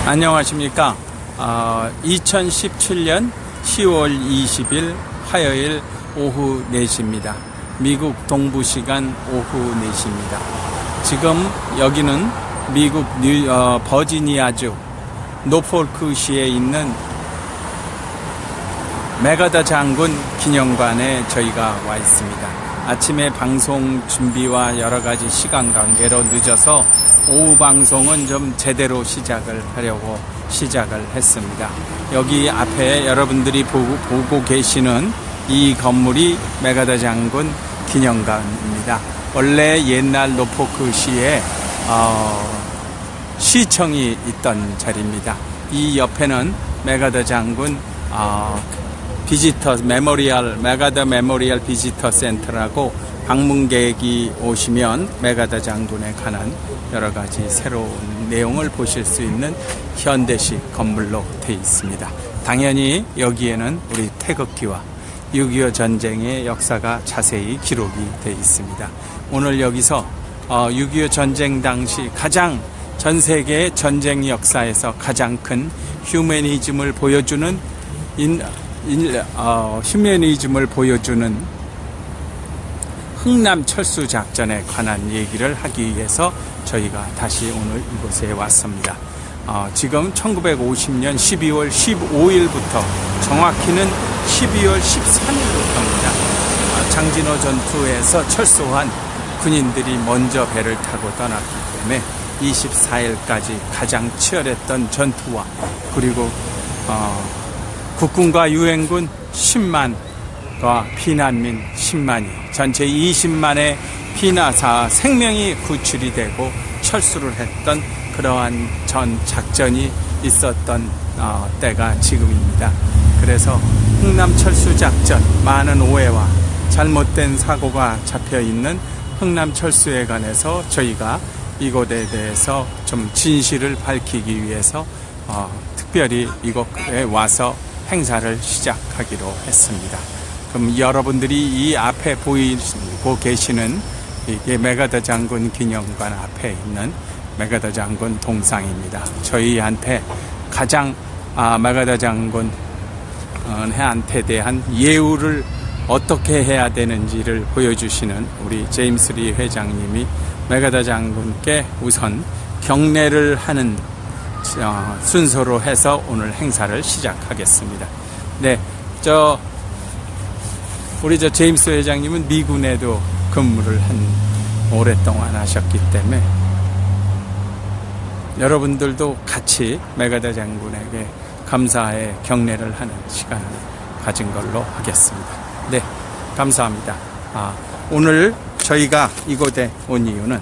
안녕하십니까. 2017년 10월 20일 화요일 오후 4시입니다. 미국 동부시간 오후 4시입니다. 지금 여기는 미국 버지니아주 노폴크시에 있는 메가더 장군 기념관에 저희가 와 있습니다. 아침에 방송 준비와 여러가지 시간 관계로 늦어서 오후 방송은 좀 제대로 시작을 하려고 시작을 했습니다. 여기 앞에 여러분들이 보고 계시는 이 건물이 메가더 장군 기념관입니다. 원래 옛날 노포크시에 시청이 있던 자리입니다. 이 옆에는 메가더 장군 비지터 메모리얼, 메가더 메모리얼 비지터 센터라고 방문객이 오시면 메가더 장군에 관한 여러 가지 새로운 내용을 보실 수 있는 현대식 건물로 되어 있습니다. 당연히 여기에는 우리 태극기와 6.25 전쟁의 역사가 자세히 기록이 되어 있습니다. 오늘 여기서 6.25 전쟁 당시 가장 전 세계 전쟁 역사에서 가장 큰 휴머니즘을 보여주는 흥남 철수 작전에 관한 얘기를 하기 위해서 저희가 다시 오늘 이곳에 왔습니다. 지금 1950년 12월 15일부터 정확히는 12월 13일부터입니다. 장진호 전투에서 철수한 군인들이 먼저 배를 타고 떠났기 때문에 24일까지 가장 치열했던 전투와 그리고 국군과 유엔군 10만과 피난민 10만이 전체 20만의 피난사 생명이 구출이 되고 철수를 했던 그러한 전 작전이 있었던 때가 지금입니다. 그래서 흥남 철수 작전, 많은 오해와 잘못된 사고가 잡혀 있는 흥남 철수에 관해서 저희가 이곳에 대해서 좀 진실을 밝히기 위해서 특별히 이곳에 와서 행사를 시작하기로 했습니다. 그럼 여러분들이 이 앞에 보이고 계시는 이게 메가더 장군 기념관 앞에 있는 메가더 장군 동상입니다. 저희한테 가장 메가더 장군한테 대한 예우를 어떻게 해야 되는지를 보여주시는 우리 제임스 리 회장님이 메가더 장군께 우선 경례를 하는 순서로 해서 오늘 행사를 시작하겠습니다. 네, 우리 제임스 회장님은 미군에도 근무를 오랫동안 하셨기 때문에 여러분들도 같이 메가더 장군에게 감사의 경례를 하는 시간을 가진 걸로 하겠습니다. 네, 감사합니다. 오늘 저희가 이곳에 온 이유는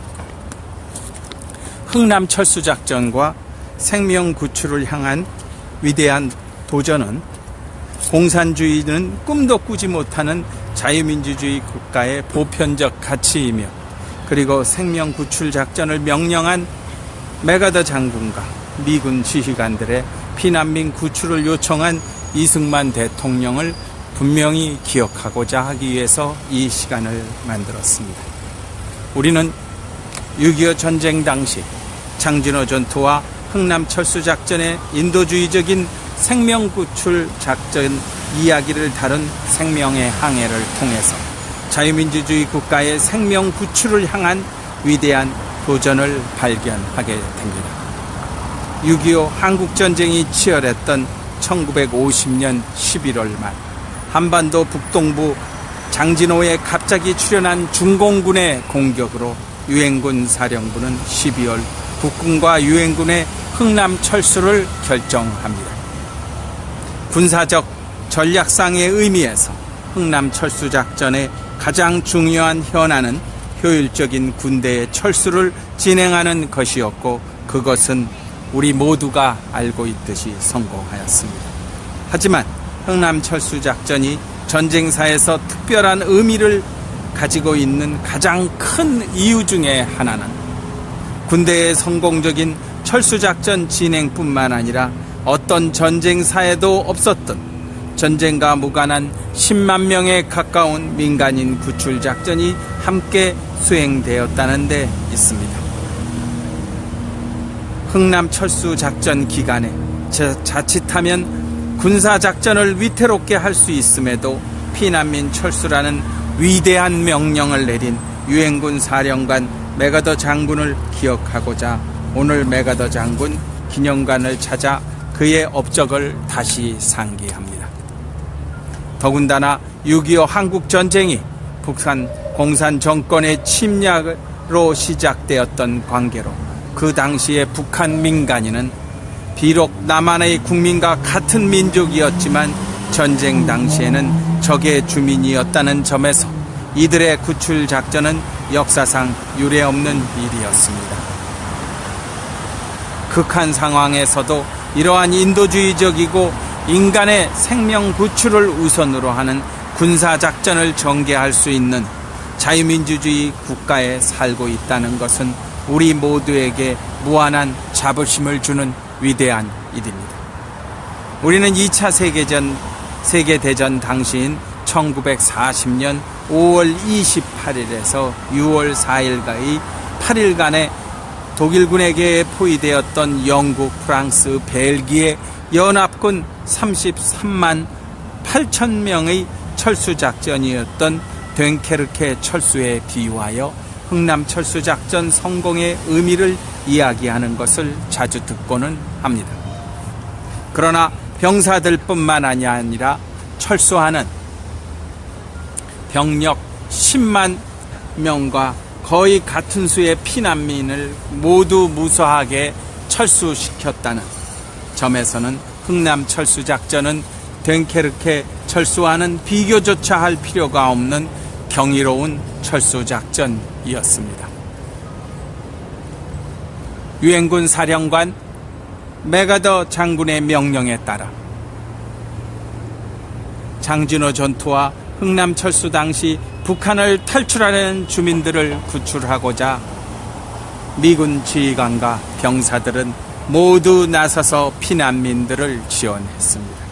흥남 철수작전과 생명 구출을 향한 위대한 도전은 공산주의는 꿈도 꾸지 못하는 자유민주주의 국가의 보편적 가치이며 그리고 생명 구출 작전을 명령한 메가더 장군과 미군 지휘관들의 피난민 구출을 요청한 이승만 대통령을 분명히 기억하고자 하기 위해서 이 시간을 만들었습니다. 우리는 6.25 전쟁 당시 장진호 전투와 흥남 철수 작전의 인도주의적인 생명 구출 작전 이야기를 다룬 생명의 항해를 통해서 자유민주주의 국가의 생명 구출을 향한 위대한 도전을 발견하게 됩니다. 6.25 한국전쟁이 치열했던 1950년 11월 말 한반도 북동부 장진호에 갑자기 출현한 중공군의 공격으로 유엔군 사령부는 12월 국군과 유엔군의 흥남 철수를 결정합니다. 군사적 전략상의 의미에서 흥남 철수 작전의 가장 중요한 현안은 효율적인 군대의 철수를 진행하는 것이었고 그것은 우리 모두가 알고 있듯이 성공하였습니다. 하지만 흥남 철수 작전이 전쟁사에서 특별한 의미를 가지고 있는 가장 큰 이유 중에 하나는 군대의 성공적인 철수작전 진행뿐만 아니라 어떤 전쟁사에도 없었던 전쟁과 무관한 10만 명에 가까운 민간인 구출작전이 함께 수행되었다는 데 있습니다. 흥남 철수 작전 기간에 자칫하면 군사작전을 위태롭게 할 수 있음에도 피난민 철수라는 위대한 명령을 내린 유엔군 사령관 맥어더 장군을 기억하고자 오늘 맥어더 장군 기념관을 찾아 그의 업적을 다시 상기합니다. 더군다나 6.25 한국전쟁이 북한 공산 정권의 침략으로 시작되었던 관계로 그 당시의 북한 민간인은 비록 남한의 국민과 같은 민족이었지만 전쟁 당시에는 적의 주민이었다는 점에서 이들의 구출 작전은 역사상 유례없는 일이었습니다. 극한 상황에서도 이러한 인도주의적이고 인간의 생명 구출을 우선으로 하는 군사작전을 전개할 수 있는 자유민주주의 국가에 살고 있다는 것은 우리 모두에게 무한한 자부심을 주는 위대한 일입니다. 우리는 2차 세계대전 당시인 1940년 5월 28일에서 6월 4일까지 8일간의 독일군에게 포위되었던 영국, 프랑스, 벨기에 연합군 33만 8천 명의 철수작전이었던 됴케르케 철수에 비유하여 흥남 철수작전 성공의 의미를 이야기하는 것을 자주 듣고는 합니다. 그러나 병사들뿐만 아니라 철수하는 병력 10만 명과 거의 같은 수의 피난민을 모두 무사하게 철수시켰다는 점에서는 흥남 철수작전은 됴케르케 철수와는 비교조차 할 필요가 없는 경이로운 철수작전이었습니다. 유엔군 사령관 맥어더 장군의 명령에 따라 장진호 전투와 흥남 철수 당시 북한을 탈출하려는 주민들을 구출하고자 미군 지휘관과 병사들은 모두 나서서 피난민들을 지원했습니다.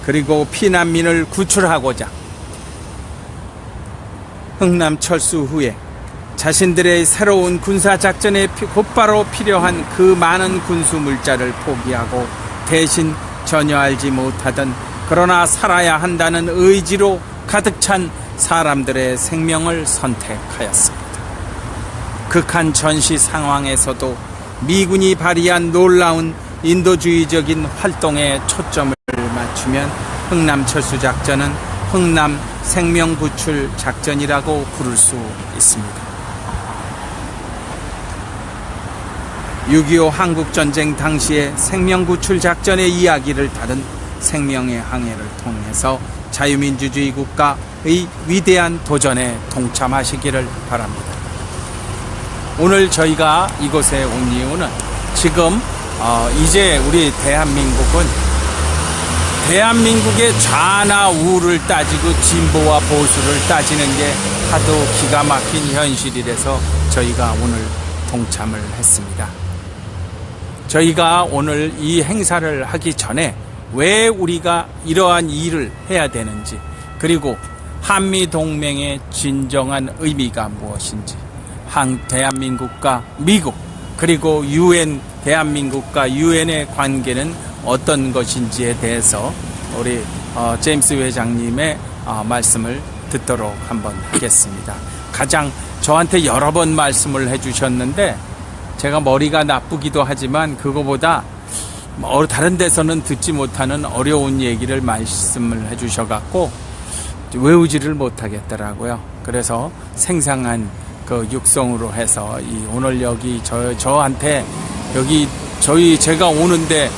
그리고 피난민을 구출하고자 흥남 철수 후에 자신들의 새로운 군사작전에 곧바로 필요한 그 많은 군수 물자를 포기하고 대신 전혀 알지 못하던 그러나 살아야 한다는 의지로 가득 찬 사람들의 생명을 선택하였습니다. 극한 전시 상황에서도 미군이 발휘한 놀라운 인도주의적인 활동에 초점을 맞추면 흥남 철수작전은 흥남 생명구출 작전이라고 부를 수 있습니다. 6.25 한국전쟁 당시의 생명구출 작전의 이야기를 다룬 생명의 항해를 통해서 자유민주주의 국가의 위대한 도전에 동참하시기를 바랍니다. 오늘 저희가 이곳에 온 이유는 지금 이제 우리 대한민국의 좌나 우를 따지고 진보와 보수를 따지는 게 하도 기가 막힌 현실이라서 저희가 오늘 동참을 했습니다. 저희가 오늘 이 행사를 하기 전에 왜 우리가 이러한 일을 해야 되는지, 그리고 한미동맹의 진정한 의미가 무엇인지, 대한민국과 미국, 그리고 대한민국과 유엔의 관계는 어떤 것인지에 대해서 우리 제임스 회장님의 말씀을 듣도록 한번 하겠습니다. 가장 저한테 여러 번 말씀을 해주셨는데 제가 머리가 나쁘기도 하지만 그거보다 다른 데서는 듣지 못하는 어려운 얘기를 말씀을 해주셔갖고 외우지를 못하겠더라고요. 그래서 생생한 그 육성으로 해서 오늘 여기 저한테 여기 제가 오는데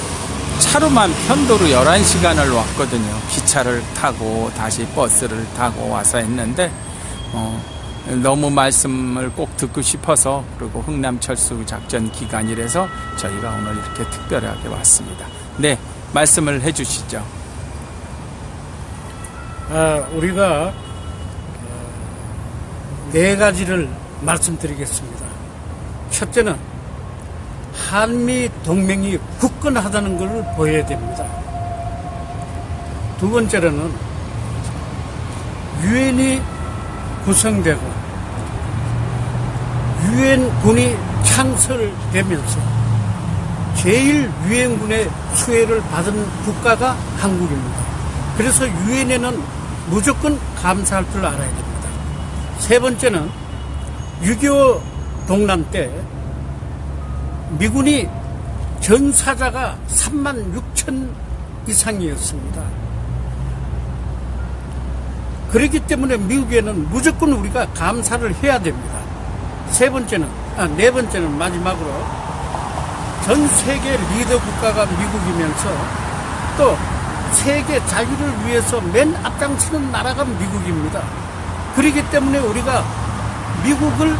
차로만 편도로 11시간을 왔거든요. 기차를 타고 다시 버스를 타고 와서 했는데 너무 말씀을 꼭 듣고 싶어서, 그리고 흥남철수 작전 기간이라서 저희가 오늘 이렇게 특별하게 왔습니다. 네, 말씀을 해주시죠. 우리가 네 가지를 말씀드리겠습니다. 첫째는 한미 동맹이 굳건하다는 걸 보여야 됩니다. 두 번째로는 유엔이 구성되고 유엔군이 창설되면서 제일 유엔군의 수혜를 받은 국가가 한국입니다. 그래서 유엔에는 무조건 감사할 줄 알아야 됩니다. 세 번째는 6.25 동란 때 미군이 전사자가 36,000 이상이었습니다. 그렇기 때문에 미국에는 무조건 우리가 감사를 해야 됩니다. 네 번째는 마지막으로 전 세계 리더 국가가 미국이면서 또 세계 자유를 위해서 맨 앞장서는 나라가 미국입니다. 그렇기 때문에 우리가 미국을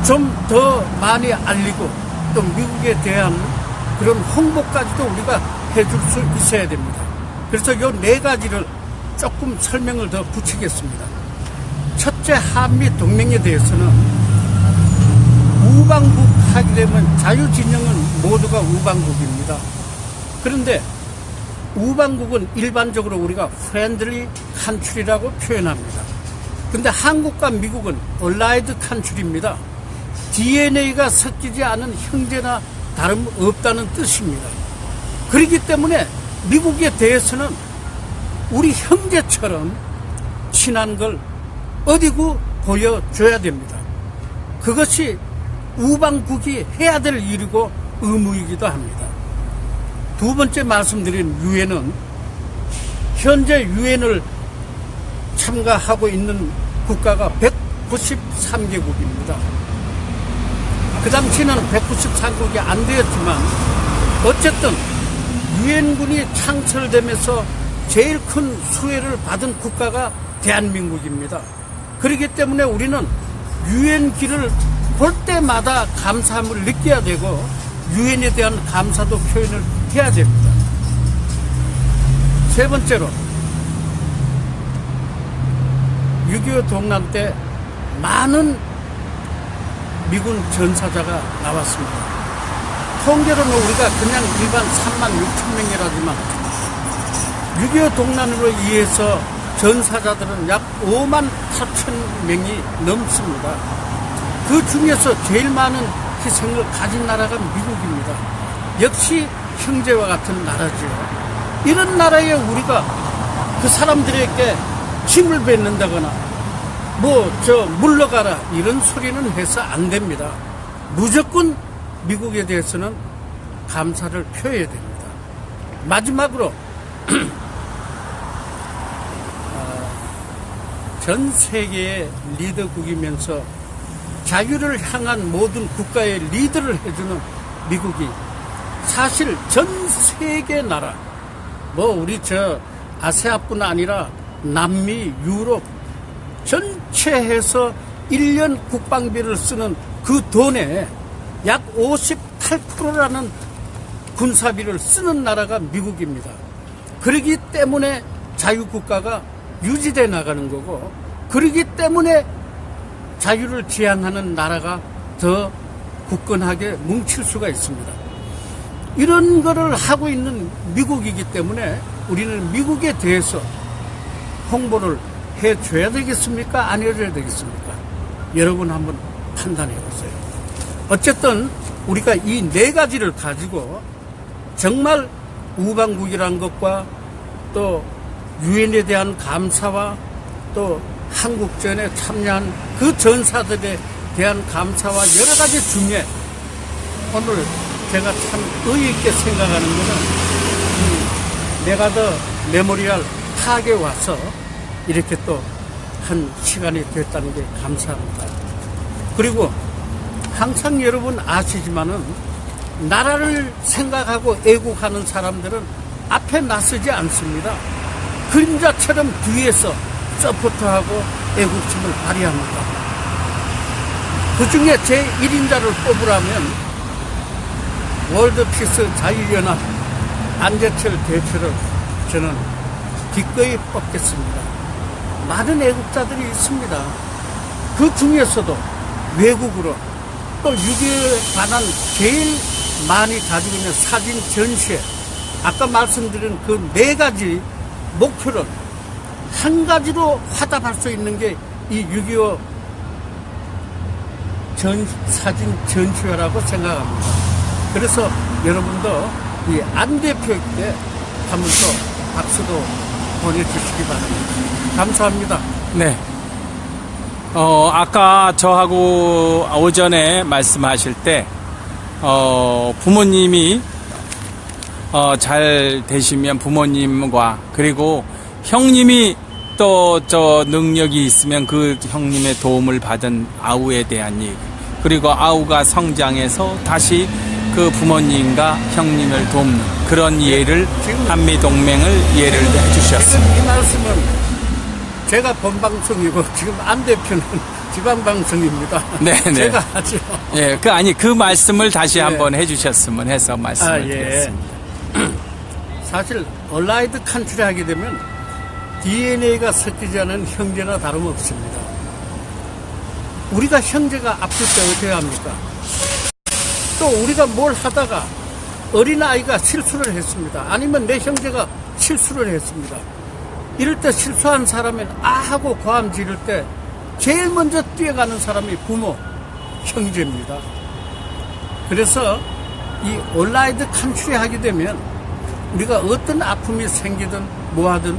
좀 더 많이 알리고 또 미국에 대한 그런 홍보까지도 우리가 해줄 수 있어야 됩니다. 그래서 이 네 가지를 조금 설명을 더 붙이겠습니다. 첫째, 한미 동맹에 대해서는 우방국 하게 되면 자유진영은 모두가 우방국입니다. 그런데 우방국은 일반적으로 우리가 프렌들리 칸츄리라고 표현합니다. 근데 한국과 미국은 얼라이드 칸츄리입니다. DNA가 섞이지 않은 형제나 다름없다는 뜻입니다. 그렇기 때문에 미국에 대해서는 우리 형제처럼 친한 걸 어디고 보여줘야 됩니다. 그것이 우방국이 해야 될 일이고 의무이기도 합니다. 두 번째 말씀드린 유엔은 현재 유엔을 참가하고 있는 국가가 193개국입니다. 그 당시는 193개국이 안 되었지만 어쨌든 유엔군이 창설되면서 제일 큰 수혜를 받은 국가가 대한민국입니다. 그렇기 때문에 우리는 유엔기를 볼 때마다 감사함을 느껴야 되고 유엔에 대한 감사도 표현을 해야 됩니다. 세 번째로 6.25 동란 때 많은 미군 전사자가 나왔습니다. 통계로는 우리가 그냥 일반 36,000명이라지만 6.25 동란으로 의해서 전사자들은 약 58,000명이 넘습니다. 그 중에서 제일 많은 희생을 가진 나라가 미국입니다. 역시 형제와 같은 나라지요. 이런 나라에 우리가 그 사람들에게 힘을 뱉는다거나 물러가라 이런 소리는 해서 안 됩니다. 무조건 미국에 대해서는 감사를 표해야 됩니다. 마지막으로 전 세계의 리더국이면서 자유를 향한 모든 국가의 리더를 해주는 미국이 사실 전 세계 나라 우리 아세아뿐 아니라 남미, 유럽 전체 해서 1년 국방비를 쓰는 그 돈에 약 58%라는 군사비를 쓰는 나라가 미국입니다. 그렇기 때문에 자유국가가 유지돼 나가는 거고 그렇기 때문에 자유를 지향하는 나라가 더 굳건하게 뭉칠 수가 있습니다. 이런 거를 하고 있는 미국이기 때문에 우리는 미국에 대해서 홍보를 해줘야 되겠습니까? 안 해줘야 되겠습니까? 여러분 한번 판단해 보세요. 어쨌든 우리가 이 네 가지를 가지고 정말 우방국이라는 것과 또 유엔에 대한 감사와 또 한국전에 참여한 그 전사들에 대한 감사와 여러 가지 중에 오늘 제가 참 의의 있게 생각하는 것은 메가더 메모리얼 파악에 와서 이렇게 또 한 시간이 됐다는 게 감사합니다. 그리고 항상 여러분 아시지만은 나라를 생각하고 애국하는 사람들은 앞에 나서지 않습니다. 그림자처럼 뒤에서 서포트하고 애국심을 발휘합니다. 그 중에 제1인자를 뽑으라면 월드피스 자유연합 안재철 대표를 저는 기꺼이 뽑겠습니다. 많은 애국자들이 있습니다. 그 중에서도 외국으로 또 6.25에 관한 제일 많이 가지고 있는 사진 전시회, 아까 말씀드린 그 네 가지 목표를 한 가지로 화답할 수 있는 게 이 6.25 사진 전시회라고 생각합니다. 그래서 여러분도 이 안 대표에게 한번 또 박수도 보내주시기 바랍니다. 감사합니다. 네. 아까 저하고 오전에 말씀하실 때, 부모님이, 잘 되시면 부모님과, 그리고 형님이 또 능력이 있으면 그 형님의 도움을 받은 아우에 대한 얘기, 그리고 아우가 성장해서 다시 그 부모님과 형님을 돕는 그런 예를, 한미동맹을 예를 해주셨습니다. 지금 이 말씀은 제가 본방송이고 지금 안 대표는 지방방송입니다. 네네. 제가 하죠. 예, 그 말씀을 다시 한번 해주셨으면 해서 말씀을 드렸습니다. 사실 얼라이드 컨트리 하게 되면 DNA가 섞이지 않은 형제나 다름없습니다. 우리가 형제가 아플 때 어떻게 합니까? 또 우리가 뭘 하다가 어린아이가 실수를 했습니다. 아니면 내 형제가 실수를 했습니다. 이럴 때 실수한 사람은 하고 고함 지를 때 제일 먼저 뛰어가는 사람이 부모, 형제입니다. 그래서 이 얼라이드 컨트리 하게 되면 우리가 어떤 아픔이 생기든 뭐하든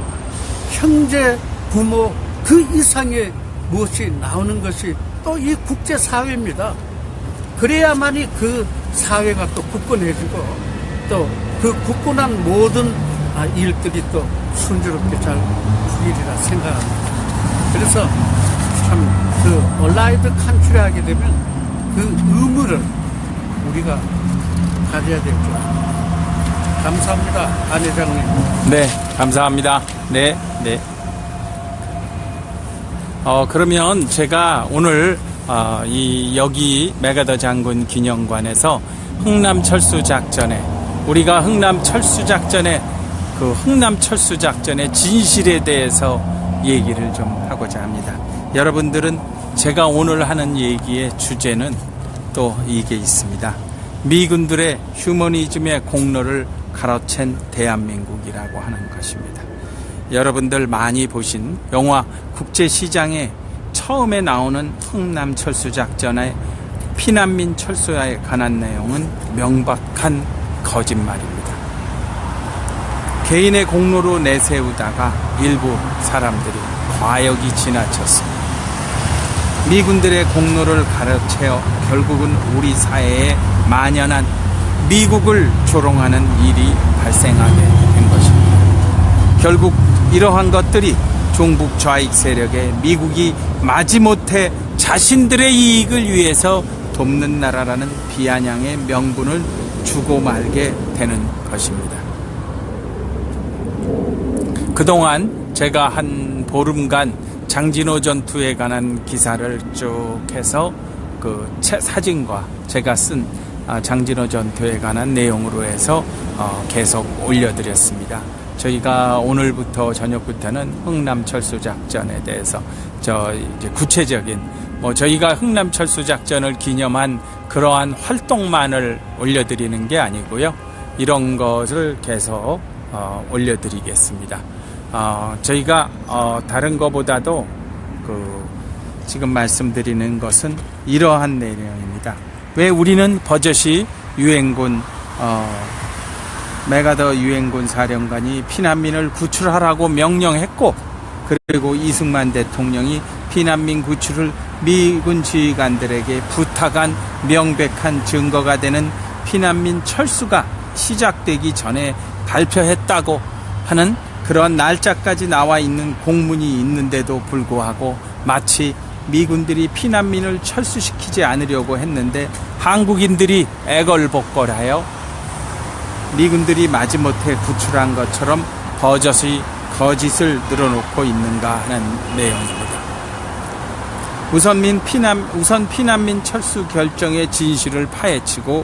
형제, 부모 그 이상의 무엇이 나오는 것이 또 이 국제사회입니다. 그래야만이 그 사회가 또 굳건해지고 또 그 굳건한 모든 일들이 또 순조롭게 잘 풀리리라 생각합니다. 그래서 참 그 얼라이드 컨트리 하게 되면 그 의무를 우리가 가져야 될 줄 압니다. 감사합니다, 안 회장님. 네, 감사합니다. 네, 네. 그러면 제가 오늘 여기 메가더 장군 기념관에서 흥남철수작전에 우리가 흥남철수작전의 진실에 대해서 얘기를 좀 하고자 합니다. 여러분들은 제가 오늘 하는 얘기의 주제는 또 이게 있습니다. 미군들의 휴머니즘의 공로를 가로챈 대한민국이라고 하는 것입니다. 여러분들 많이 보신 영화 국제시장에 처음에 나오는 흥남철수작전의 피난민 철수에 관한 내용은 명백한 거짓말입니다. 개인의 공로로 내세우다가 일부 사람들이 과욕이 지나쳤습니다. 미군들의 공로를 가로채어 결국은 우리 사회에 만연한 미국을 조롱하는 일이 발생하게 된 것입니다. 결국 이러한 것들이 종북 좌익 세력에 미국이 마지못해 자신들의 이익을 위해서 돕는 나라라는 비아냥의 명분을 주고 말게 되는 것입니다. 그동안 제가 한 보름간 장진호 전투에 관한 기사를 쭉 해서 그 사진과 제가 쓴 장진호 전투에 관한 내용으로 해서 계속 올려드렸습니다. 저희가 오늘부터 저녁부터는 흥남철수작전에 대해서 이제 구체적인 저희가 흥남철수작전을 기념한 그러한 활동만을 올려드리는 게 아니고요. 이런 것을 계속 올려드리겠습니다. 저희가 다른 것보다도 지금 말씀드리는 것은 이러한 내용입니다. 왜 우리는 버젓이 유엔군 메가더 유엔군 사령관이 피난민을 구출하라고 명령했고, 그리고 이승만 대통령이 피난민 구출을 미군 지휘관들에게 부탁한 명백한 증거가 되는 피난민 철수가 시작되기 전에 발표했다고 하는 그런 날짜까지 나와 있는 공문이 있는데도 불구하고 마치 미군들이 피난민을 철수시키지 않으려고 했는데 한국인들이 애걸복걸하여 미군들이 마지못해 구출한 것처럼 버젓이 거짓을 늘어놓고 있는가 하는 내용입니다. 우선 피난민 철수 결정의 진실을 파헤치고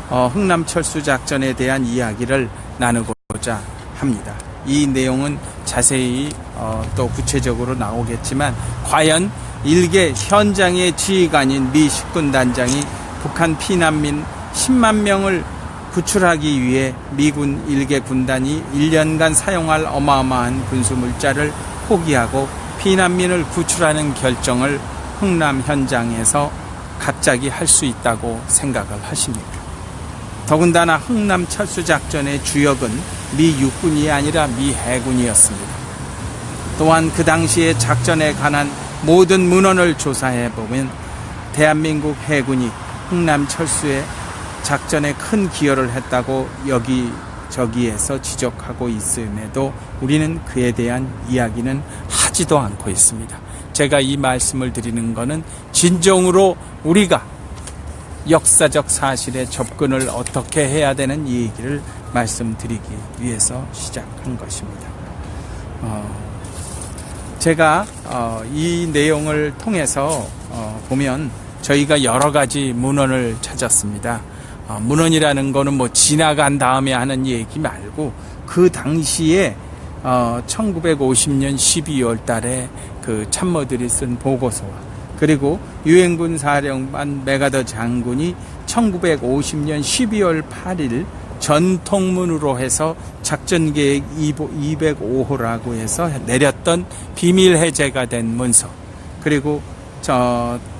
흥남철수작전에 대한 이야기를 나누고자 합니다. 이 내용은 자세히 또 구체적으로 나오겠지만, 과연 일개 현장의 지휘관인 미 식군단장이 북한 피난민 10만 명을 구출하기 위해 미군 일개 군단이 1년간 사용할 어마어마한 군수물자를 포기하고 피난민을 구출하는 결정을 흥남 현장에서 갑자기 할 수 있다고 생각을 하십니까? 더군다나 흥남 철수작전의 주역은 미 육군이 아니라 미 해군이었습니다. 또한 그 당시에 작전에 관한 모든 문헌을 조사해보면 대한민국 해군이 흥남 철수의 작전에 큰 기여를 했다고 여기저기에서 지적하고 있음에도 우리는 그에 대한 이야기는 하지도 않고 있습니다. 제가 이 말씀을 드리는 것은 진정으로 우리가 역사적 사실에 접근을 어떻게 해야 되는 이 얘기를 말씀드리기 위해서 시작한 것입니다. 제가 이 내용을 통해서 보면 저희가 여러 가지 문헌을 찾았습니다. 문헌이라는 거는 뭐 지나간 다음에 하는 얘기 말고 그 당시에 1950년 12월 달에 그 참모들이 쓴 보고서와 그리고 유엔군 사령관 메가더 장군이 1950년 12월 8일 전통문으로 해서 작전계획 205호라고 해서 내렸던 비밀 해제가 된 문서, 그리고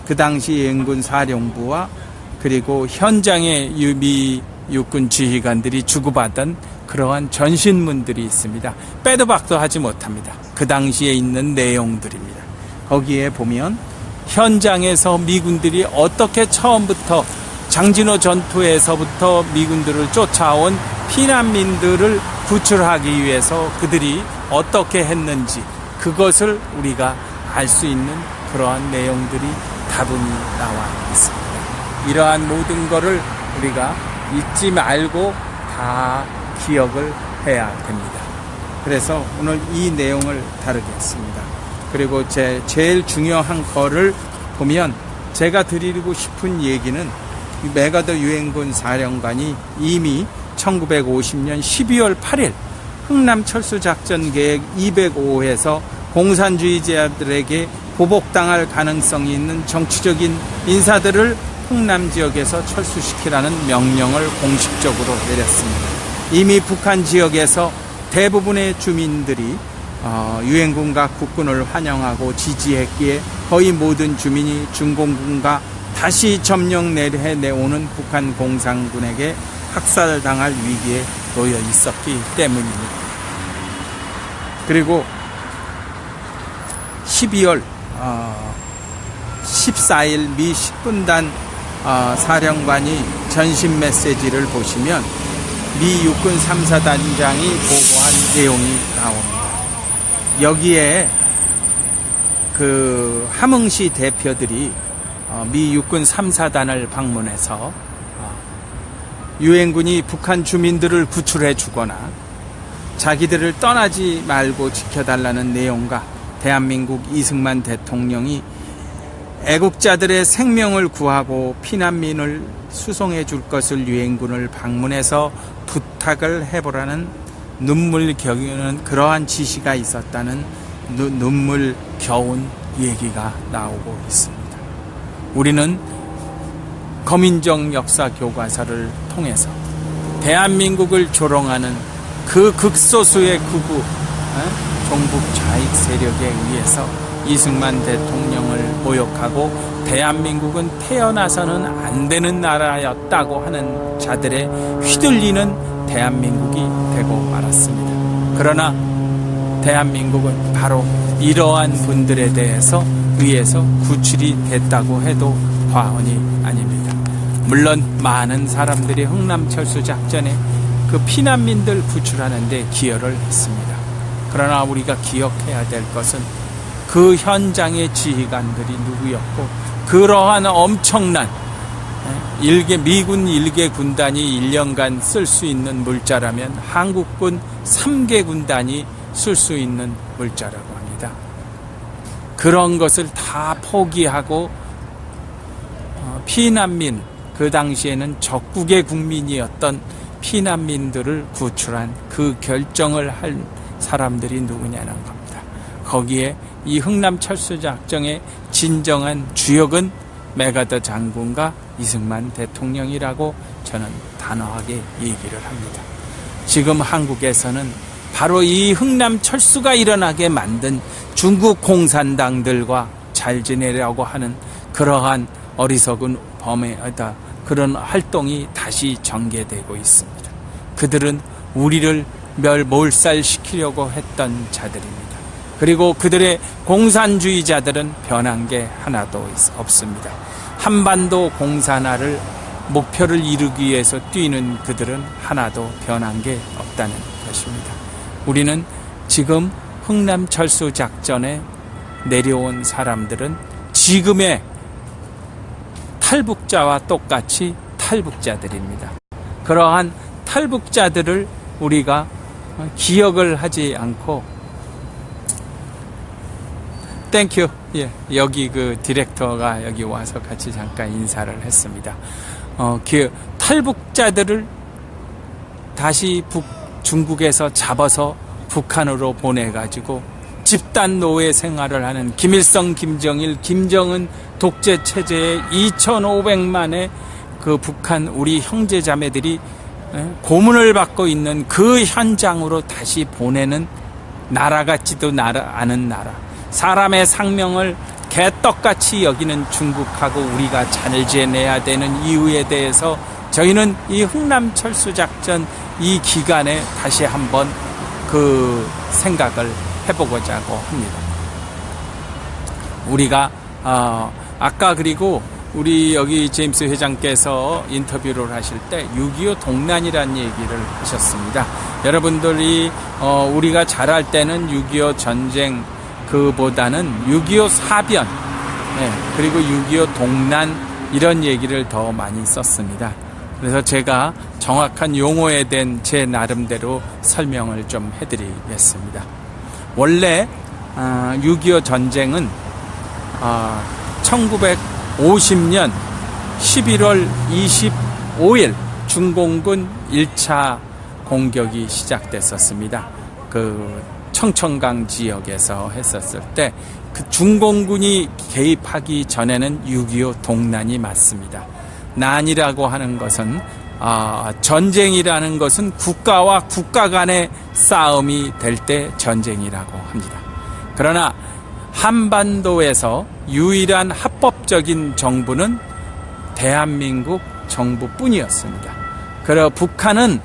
그 당시 유엔군 사령부와 그리고 현장의 미 육군 지휘관들이 주고받은 그러한 전신문들이 있습니다. 빼도 박도 하지 못합니다. 그 당시에 있는 내용들입니다. 거기에 보면 현장에서 미군들이 어떻게 처음부터 장진호 전투에서부터 미군들을 쫓아온 피난민들을 구출하기 위해서 그들이 어떻게 했는지 그것을 우리가 알 수 있는 그러한 내용들이 다분히 나와 있습니다. 이러한 모든 것을 우리가 잊지 말고 다 기억을 해야 됩니다. 그래서 오늘 이 내용을 다루겠습니다. 그리고 제일 중요한 거를 보면 제가 드리고 싶은 얘기는 메가더 유엔군 사령관이 이미 1950년 12월 8일 흥남 철수작전 계획 205호에서 공산주의자들에게 보복당할 가능성이 있는 정치적인 인사들을 흥남 지역에서 철수시키라는 명령을 공식적으로 내렸습니다. 이미 북한 지역에서 대부분의 주민들이 유엔군과 국군을 환영하고 지지했기에 거의 모든 주민이 중공군과 다시 점령 내오는 북한 공산군에게 학살당할 위기에 놓여 있었기 때문입니다. 그리고 12월 14일 미 10분단 사령관이 전신 메시지를 보시면 미 육군 3사단장이 보고한 내용이 나옵니다. 여기에 그 함흥시 대표들이 미 육군 3사단을 방문해서 유엔군이 북한 주민들을 구출해 주거나 자기들을 떠나지 말고 지켜달라는 내용과 대한민국 이승만 대통령이 애국자들의 생명을 구하고 피난민을 수송해 줄 것을 유엔군을 방문해서 부탁을 해보라는 눈물겨우는 그러한 지시가 있었다는 눈물겨운 얘기가 나오고 있습니다. 우리는 거민정 역사 교과서를 통해서 대한민국을 조롱하는 그 극소수의 극우 종북 좌익 세력에 의해서 이승만 대통령을 모욕하고 대한민국은 태어나서는 안 되는 나라였다고 하는 자들의 휘둘리는 대한민국이 되고 말았습니다. 그러나 대한민국은 바로 이러한 분들에 대해서 의해서 구출이 됐다고 해도 과언이 아닙니다. 물론 많은 사람들이 흥남철수작전에 그 피난민들 구출하는 데 기여를 했습니다. 그러나 우리가 기억해야 될 것은 그 현장의 지휘관들이 누구였고 그러한 엄청난 미군 1개 군단이 1년간 쓸 수 있는 물자라면 한국군 3개 군단이 쓸 수 있는 물자라고 합니다. 그런 것을 다 포기하고 피난민, 그 당시에는 적국의 국민이었던 피난민들을 구출한 그 결정을 할 사람들이 누구냐는 겁니다. 거기에 이 흥남철수작전의 진정한 주역은 메가더 장군과 이승만 대통령이라고 저는 단호하게 얘기를 합니다. 지금 한국에서는 바로 이 흥남철수가 일어나게 만든 중국 공산당들과 잘 지내려고 하는 그러한 어리석은 그런 활동이 다시 전개되고 있습니다. 그들은 우리를 몰살시키려고 했던 자들입니다. 그리고 그들의 공산주의자들은 변한 게 하나도 없습니다. 한반도 공산화를 목표를 이루기 위해서 뛰는 그들은 하나도 변한 게 없다는 것입니다. 우리는 지금 흥남철수 작전에 내려온 사람들은 지금의 탈북자와 똑같이 탈북자들입니다. 그러한 탈북자들을 우리가 기억을 하지 않고 땡큐. 예, 여기 그 디렉터가 여기 와서 같이 잠깐 인사를 했습니다. 탈북자들을 다시 중국에서 잡아서 북한으로 보내가지고 집단 노예 생활을 하는 김일성, 김정일, 김정은 독재 체제의 2,500만의 그 북한 우리 형제 자매들이 고문을 받고 있는 그 현장으로 다시 보내는 나라 같지도 않은 나라. 사람의 생명을 개떡같이 여기는 중국하고 우리가 잘 지내야 되는 이유에 대해서 저희는 이 흥남철수작전 이 기간에 다시 한번 그 생각을 해보고자 합니다. 우리가 아까 그리고 우리 여기 제임스 회장께서 인터뷰를 하실 때 6.25 동란이라는 얘기를 하셨습니다. 여러분들이 우리가 잘할 때는 6.25 전쟁 그보다는 6.25 사변, 그리고 6.25 동란 이런 얘기를 더 많이 썼습니다. 그래서 제가 정확한 용어에 대한 제 나름대로 설명을 좀 해드리겠습니다. 원래 6.25 전쟁은 1950년 11월 25일 중공군 1차 공격이 시작됐었습니다. 그 청천강 지역에서 했었을 때 그 중공군이 개입하기 전에는 6.25 동란이 맞습니다. 난이라고 하는 것은 전쟁이라는 것은 국가와 국가 간의 싸움이 될 때 전쟁이라고 합니다. 그러나 한반도에서 유일한 합법적인 정부는 대한민국 정부뿐이었습니다. 그리고 북한은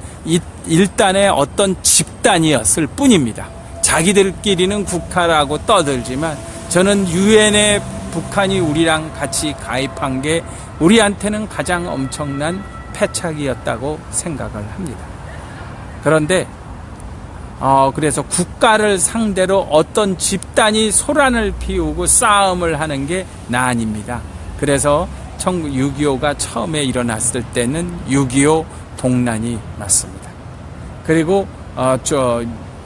일단의 어떤 집단이었을 뿐입니다. 자기들끼리는 국가라고 떠들지만 저는 유엔에 북한이 우리랑 같이 가입한 게 우리한테는 가장 엄청난 패착이었다고 생각을 합니다. 그런데 그래서 국가를 상대로 어떤 집단이 소란을 피우고 싸움을 하는 게 난입니다. 그래서 6.25가 처음에 일어났을 때는 6.25 동란이 맞습니다. 그리고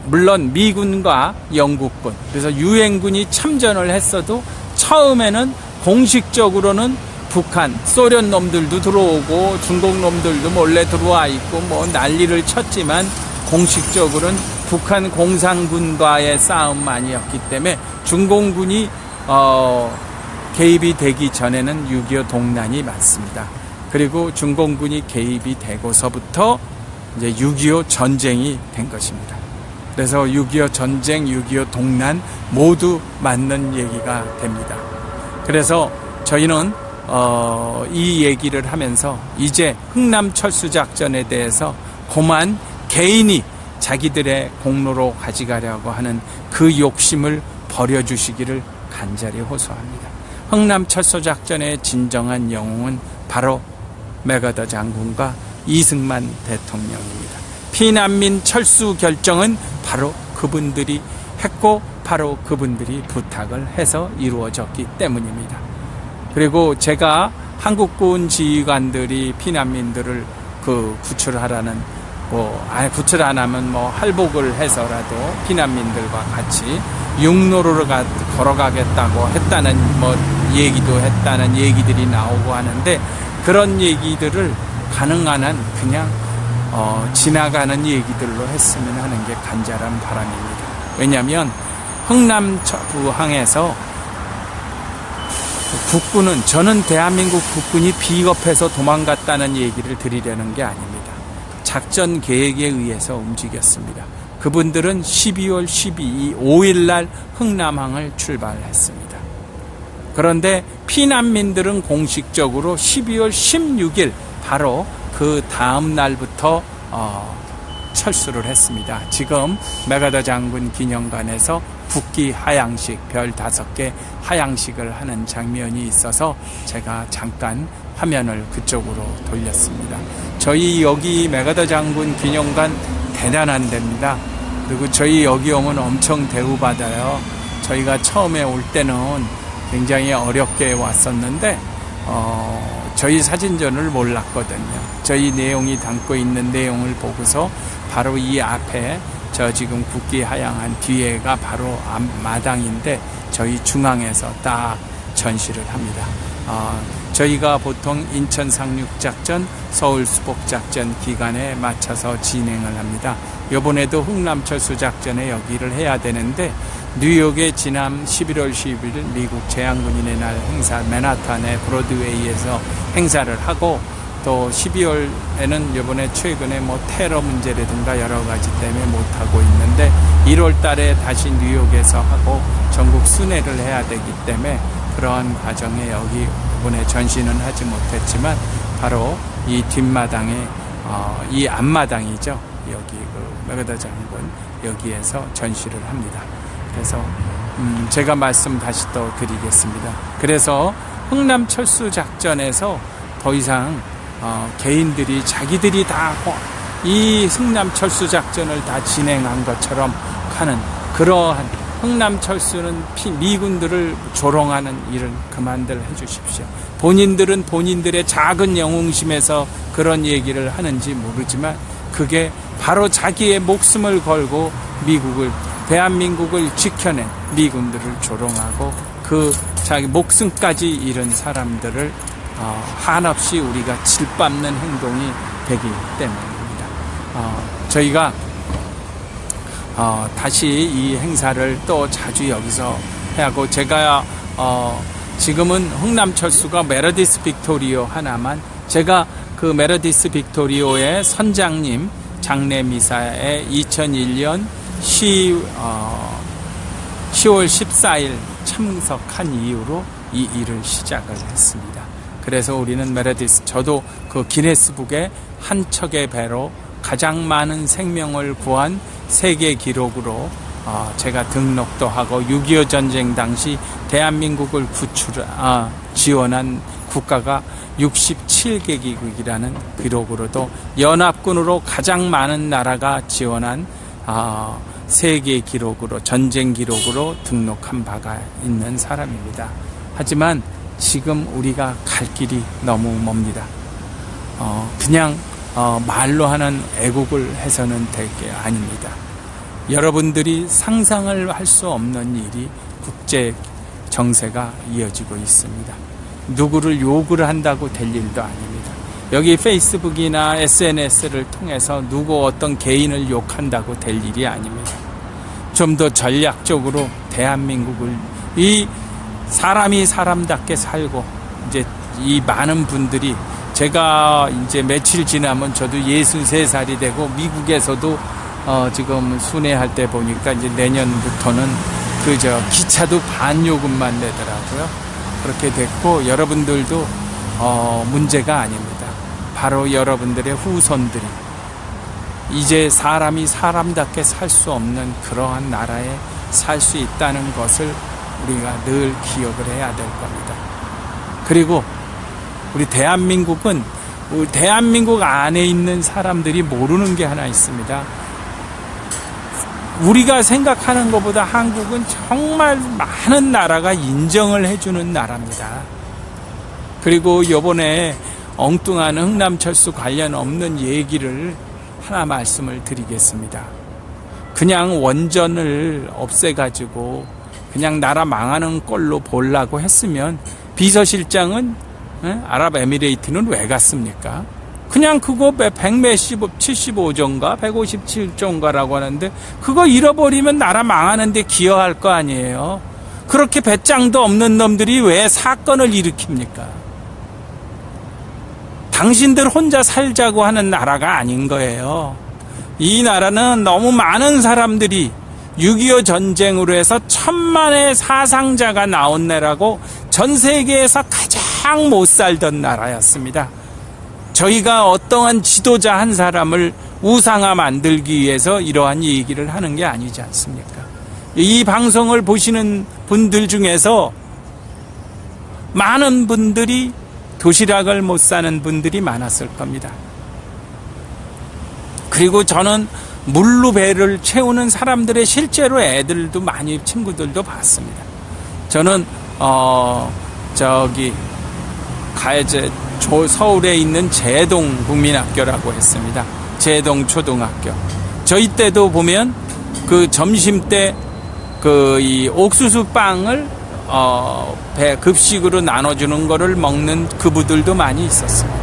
물론 미군과 영국군, 그래서 유엔군이 참전을 했어도 처음에는 공식적으로는 북한, 소련 놈들도 들어오고 중국 놈들도 몰래 들어와 있고 뭐 난리를 쳤지만 공식적으로는 북한 공산군과의 싸움만이었기 때문에 중공군이 개입이 되기 전에는 6.25 동란이 맞습니다. 그리고 중공군이 개입이 되고서부터 이제 6.25 전쟁이 된 것입니다. 그래서 6.25 전쟁, 6.25 동란 모두 맞는 얘기가 됩니다. 그래서 저희는 이 얘기를 하면서 이제 흥남철수작전에 대해서 그만 개인이 자기들의 공로로 가져가려고 하는 그 욕심을 버려주시기를 간절히 호소합니다. 흥남철수작전의 진정한 영웅은 바로 맥어더 장군과 이승만 대통령입니다. 피난민 철수 결정은 바로 그분들이 했고 바로 그분들이 부탁을 해서 이루어졌기 때문입니다. 그리고 제가 한국군 지휘관들이 피난민들을 구출하라는 구출 안 하면 할복을 해서라도 피난민들과 같이 육로를 걸어가겠다고 했다는 얘기도 했다는 얘기들이 나오고 하는데 그런 얘기들을 가능한 한 그냥 지나가는 얘기들로 했으면 하는 게 간절한 바람입니다. 왜냐하면 흥남부항에서 국군은 저는 대한민국 국군이 비겁해서 도망갔다는 얘기를 드리려는 게 아닙니다. 작전 계획에 의해서 움직였습니다. 그분들은 12월 5일 날 흥남항을 출발했습니다. 그런데 피난민들은 공식적으로 12월 16일 바로 그 다음 날부터 철수를 했습니다. 지금 메가더 장군 기념관에서 국기 하양식, 별 5개 하양식을 하는 장면이 있어서 제가 잠깐 화면을 그쪽으로 돌렸습니다. 저희 여기 메가더 장군 기념관 대단한 데입니다. 그리고 저희 여기 오면 엄청 대우받아요. 저희가 처음에 올 때는 굉장히 어렵게 왔었는데 저희 사진전을 몰랐거든요. 저희 내용이 담고 있는 내용을 보고서 바로 이 앞에 저 지금 국기 하양한 뒤에가 바로 앞마당인데 저희 중앙에서 딱 전시를 합니다. 저희가 보통 인천 상륙작전, 서울 수복작전 기간에 맞춰서 진행을 합니다. 이번에도 흥남철수 작전에 여기를 해야 되는데 뉴욕에 지난 11월 10일 미국 제향군인의 날 행사 맨하탄의 브로드웨이에서 행사를 하고 또 12월에는 이번에 최근에 테러 문제라든가 여러 가지 때문에 못하고 있는데 1월 달에 다시 뉴욕에서 하고 전국 순회를 해야 되기 때문에 그러한 과정에 여기 이번에 전시는 하지 못했지만 바로 이 뒷마당에 이 앞마당이죠. 여기 그 메가더 장군 여기에서 전시를 합니다. 그래서 제가 말씀 다시 또 드리겠습니다. 그래서 흥남철수 작전에서 더 이상 개인들이 자기들이 다 이 흥남철수 작전을 다 진행한 것처럼 하는 그러한 흥남철수는 미군들을 조롱하는 일을 그만들 해주십시오. 본인들은 본인들의 작은 영웅심에서 그런 얘기를 하는지 모르지만 그게 바로 자기의 목숨을 걸고 대한민국을 지켜낸 미군들을 조롱하고 그 자기 목숨까지 잃은 사람들을 한없이 우리가 질밟는 행동이 되기 때문입니다. 저희가 다시 이 행사를 또 자주 여기서 하고 제가 지금은 흥남철수가 메르디스 빅토리오 하나만 제가 그 메르디스 빅토리오의 선장님 장례 미사에 2001년 10월 14일 참석한 이후로 이 일을 시작을 했습니다. 그래서 우리는 메르디스 저도 그 기네스북에 한 척의 배로 가장 많은 생명을 구한 세계 기록으로 제가 등록도 하고 6.25 전쟁 당시 대한민국을 지원한 국가가 67개국이라는 기록으로도 연합군으로 가장 많은 나라가 지원한 세계 기록으로 전쟁 기록으로 등록한 바가 있는 사람입니다. 하지만 지금 우리가 갈 길이 너무 멉니다. 그냥 말로 하는 애국을 해서는 될 게 아닙니다. 여러분들이 상상을 할 수 없는 일이 국제 정세가 이어지고 있습니다. 누구를 욕을 한다고 될 일도 아닙니다. 여기 페이스북이나 SNS를 통해서 누구 어떤 개인을 욕한다고 될 일이 아닙니다. 좀 더 전략적으로 대한민국을 이 사람이 사람답게 살고 이제 이 많은 분들이 제가 이제 며칠 지나면 저도 63살이 되고 미국에서도 지금 순회할 때 보니까 이제 내년부터는 기차도 반요금만 내더라고요. 그렇게 됐고 여러분들도 문제가 아닙니다. 바로 여러분들의 후손들이 이제 사람이 사람답게 살 수 없는 그러한 나라에 살 수 있다는 것을 우리가 늘 기억을 해야 될 겁니다. 그리고 우리 대한민국은 대한민국 안에 있는 사람들이 모르는 게 하나 있습니다. 우리가 생각하는 것보다 한국은 정말 많은 나라가 인정을 해주는 나라입니다. 그리고 이번에 엉뚱한 흥남철수 관련 없는 얘기를 하나 말씀을 드리겠습니다. 그냥 원전을 없애가지고 그냥 나라 망하는 꼴로 보려고 했으면 비서실장은 아랍에미레이트는 왜 갔습니까? 그냥 그거 175조인가 157조인가라고 하는데 그거 잃어버리면 나라 망하는데 기여할 거 아니에요. 그렇게 배짱도 없는 놈들이 왜 사건을 일으킵니까? 당신들 혼자 살자고 하는 나라가 아닌 거예요. 이 나라는 너무 많은 사람들이 6.25 전쟁으로 해서 1000만의 사상자가 나온 나라고 전 세계에서 가장 못 살던 나라였습니다. 저희가 어떠한 지도자 한 사람을 우상화 만들기 위해서 이러한 얘기를 하는 게 아니지 않습니까? 이 방송을 보시는 분들 중에서 많은 분들이 도시락을 못 사는 분들이 많았을 겁니다. 그리고 저는 물로 배를 채우는 사람들의 실제로 애들도 많이 친구들도 봤습니다. 저는 서울에 있는 제동 국민학교라고 했습니다. 제동 초등학교. 저희 때도 보면 그 점심 때 이 옥수수 빵을 급식으로 나눠주는 거를 먹는 그부들도 많이 있었습니다.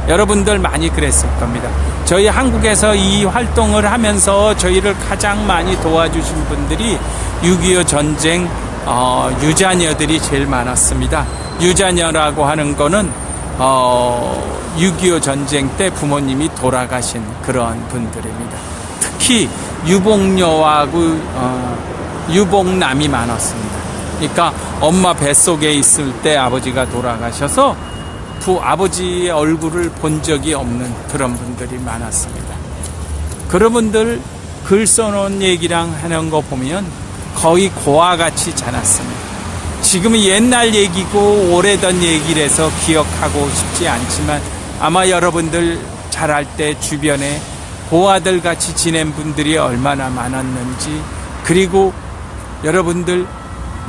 여러분들 많이 그랬을 겁니다. 저희 한국에서 이 활동을 하면서 저희를 가장 많이 도와주신 분들이 6.25 전쟁 유자녀들이 제일 많았습니다. 유자녀라고 하는 거는 6.25 전쟁 때 부모님이 돌아가신 그러한 분들입니다. 특히 유복녀하고 유복남이 많았습니다. 그러니까 엄마 뱃속에 있을 때 아버지가 돌아가셔서 아버지의 얼굴을 본 적이 없는 그런 분들이 많았습니다. 그런 분들 글 써놓은 얘기랑 하는 거 보면 거의 고와 같이 자랐습니다. 지금은 옛날 얘기고 오래된 얘기라서 기억하고 싶지 않지만 아마 여러분들 자랄 때 주변에 고아들 같이 지낸 분들이 얼마나 많았는지, 그리고 여러분들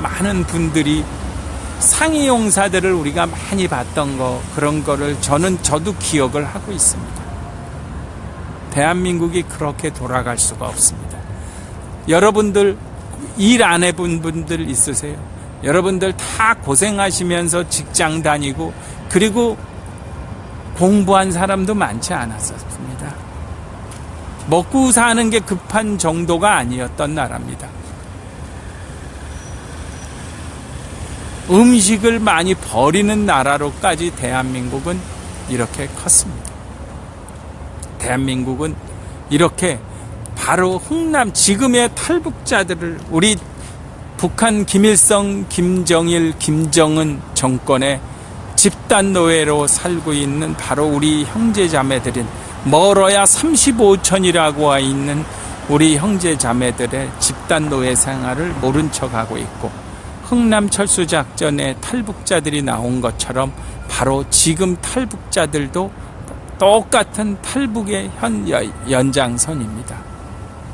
많은 분들이 상이용사들을 우리가 많이 봤던 거, 그런 거를 저도 기억을 하고 있습니다. 대한민국이 그렇게 돌아갈 수가 없습니다. 여러분들 일 안 해본 분들 있으세요? 여러분들 다 고생하시면서 직장 다니고 그리고 공부한 사람도 많지 않았었습니다. 먹고 사는 게 급한 정도가 아니었던 나라입니다. 음식을 많이 버리는 나라로까지 대한민국은 이렇게 컸습니다. 대한민국은 이렇게 바로 흥남 지금의 탈북자들을 우리 북한 김일성, 김정일, 김정은 정권의 집단 노예로 살고 있는 바로 우리 형제자매들인 멀어야 35천이라고 와 있는 우리 형제자매들의 집단 노예 생활을 모른 척하고 있고, 흥남철수작전에 탈북자들이 나온 것처럼 바로 지금 탈북자들도 똑같은 탈북의 연장선입니다.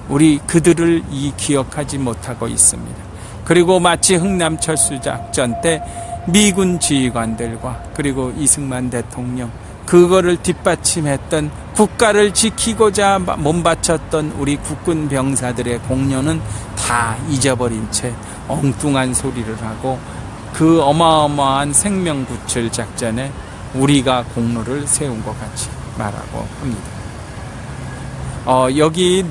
우리 그들을 기억하지 못하고 있습니다. 그리고 마치 흥남철수작전 때 미군 지휘관들과 그리고 이승만 대통령, 그거를 뒷받침했던 국가를 지키고자 몸바쳤던 우리 국군 병사들의 공로는 다 잊어버린 채 엉뚱한 소리를 하고 그 어마어마한 생명구출 작전에 우리가 공로를 세운 것 같이 말하고 합니다. 여기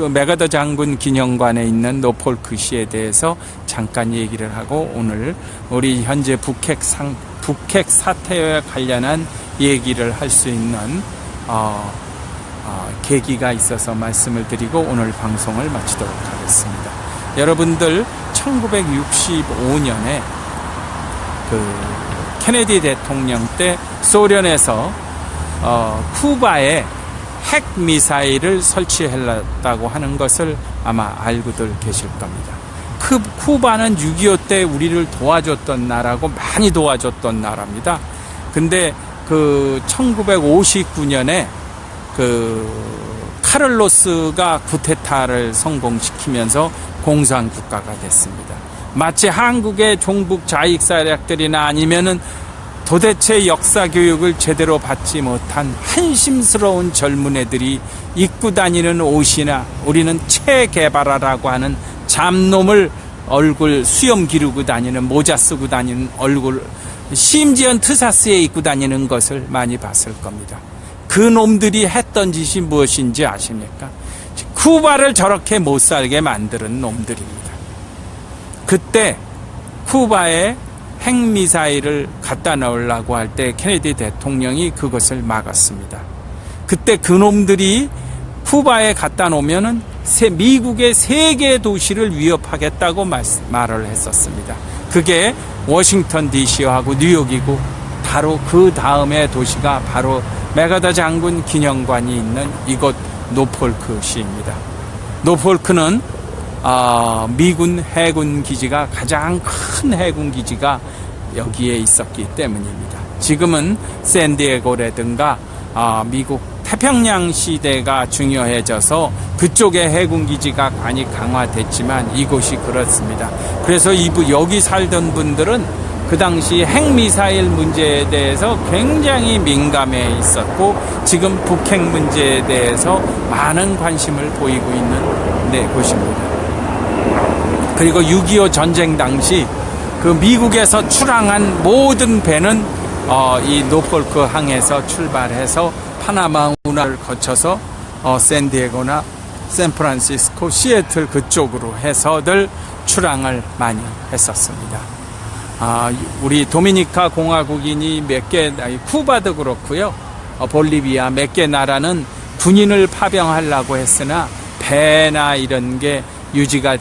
메가더 장군 기념관에 있는 노폴크 시에 대해서 잠깐 얘기를 하고 오늘 우리 현재 북핵 사태와 관련한 얘기를 할 수 있는 계기가 있어서 말씀을 드리고 오늘 방송을 마치도록 하겠습니다. 여러분들 1965년에 그 케네디 대통령 때 소련에서 쿠바에 핵 미사일을 설치했다고 하는 것을 아마 알고들 계실 겁니다. 쿠바는 6.25 때 우리를 도와줬던 나라고 많이 도와줬던 나라입니다. 근데 그 1959년에 그 카를로스가 쿠데타를 성공시키면서 공산국가가 됐습니다. 마치 한국의 종북 좌익사략들이나 아니면은 도대체 역사 교육을 제대로 받지 못한 한심스러운 젊은 애들이 입고 다니는 옷이나 우리는 체게바라라고 하는 잡놈을 얼굴 수염 기르고 다니는 모자 쓰고 다니는 얼굴, 심지어 트사스에 입고 다니는 것을 많이 봤을 겁니다. 그 놈들이 했던 짓이 무엇인지 아십니까? 쿠바를 저렇게 못 살게 만드는 놈들입니다. 그때 쿠바에 핵미사일을 갖다 놓으려고 할 때 케네디 대통령이 그것을 막았습니다. 그때 그놈들이 쿠바에 갖다 놓으면은 미국의 세 개 도시를 위협하겠다고 말을 했었습니다. 그게 워싱턴 DC하고 뉴욕이고 바로 그 다음에 도시가 바로 맥아더 장군 기념관이 있는 이곳 노폴크시입니다. 노폴크는 미군 해군 기지가 가장 큰 해군 기지가 여기에 있었기 때문입니다. 지금은 샌디에고라든가 미국 태평양 시대가 중요해져서 그쪽에 해군 기지가 많이 강화됐지만 이곳이 그렇습니다. 그래서 여기 살던 분들은 그 당시 핵미사일 문제에 대해서 굉장히 민감해 있었고 지금 북핵 문제에 대해서 많은 관심을 보이고 있는 곳입니다. 그리고 6.25 전쟁 당시 그 미국에서 출항한 모든 배는 이 노폴크 항에서 출발해서 파나마 운하를 거쳐서 샌디에고나 샌프란시스코, 시애틀 그쪽으로 해서들 출항을 많이 했었습니다. 우리 도미니카 공화국인이 몇 개, 쿠바도 그렇고요. 볼리비아 몇 개 나라는 군인을 파병하려고 했으나 배나 이런 게 유지가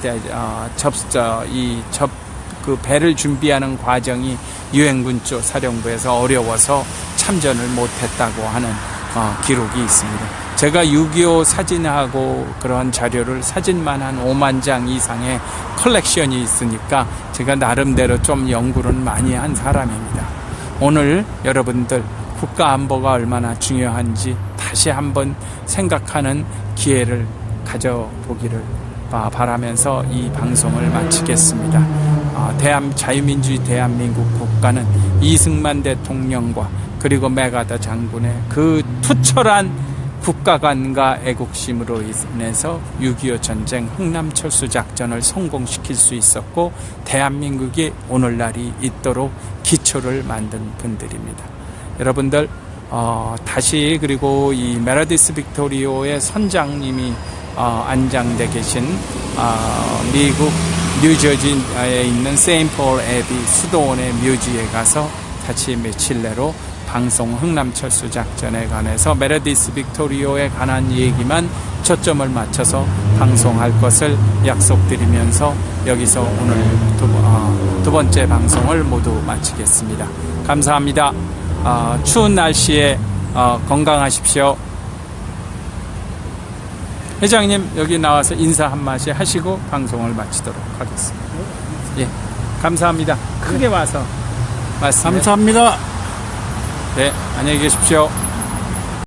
그 배를 준비하는 과정이 유엔군 쪽 사령부에서 어려워서 참전을 못했다고 하는 기록이 있습니다. 제가 6.25 사진하고 그런 자료를 사진만 한 5만 장 이상의 컬렉션이 있으니까 제가 나름대로 좀 연구를 많이 한 사람입니다. 오늘 여러분들 국가 안보가 얼마나 중요한지 다시 한번 생각하는 기회를 가져보기를 바라면서 이 방송을 마치겠습니다. 자유민주주의 대한민국 국가는 이승만 대통령과 그리고 맥아더 장군의 그 투철한 국가관과 애국심으로 인해서 6.25 전쟁 흥남철수 작전을 성공시킬 수 있었고 대한민국이 오늘날이 있도록 기초를 만든 분들입니다. 여러분들 다시 그리고 이 메르디스 빅토리오의 선장님이 안장돼 계신 미국 뉴저지에 있는 세인트폴 애비 수도원의 묘지에 가서 같이 며칠 내로 방송 흥남철수 작전에 관해서 메르디스 빅토리오에 관한 얘기만 초점을 맞춰서 방송할 것을 약속드리면서 여기서 오늘 두 번째 방송을 모두 마치겠습니다. 감사합니다. 추운 날씨에 건강하십시오. 회장님 여기 나와서 인사 한마디 하시고 방송을 마치도록 하겠습니다. 예, 감사합니다. 크게 와서 말씀해. 감사합니다. 네, 안녕히 계십시오.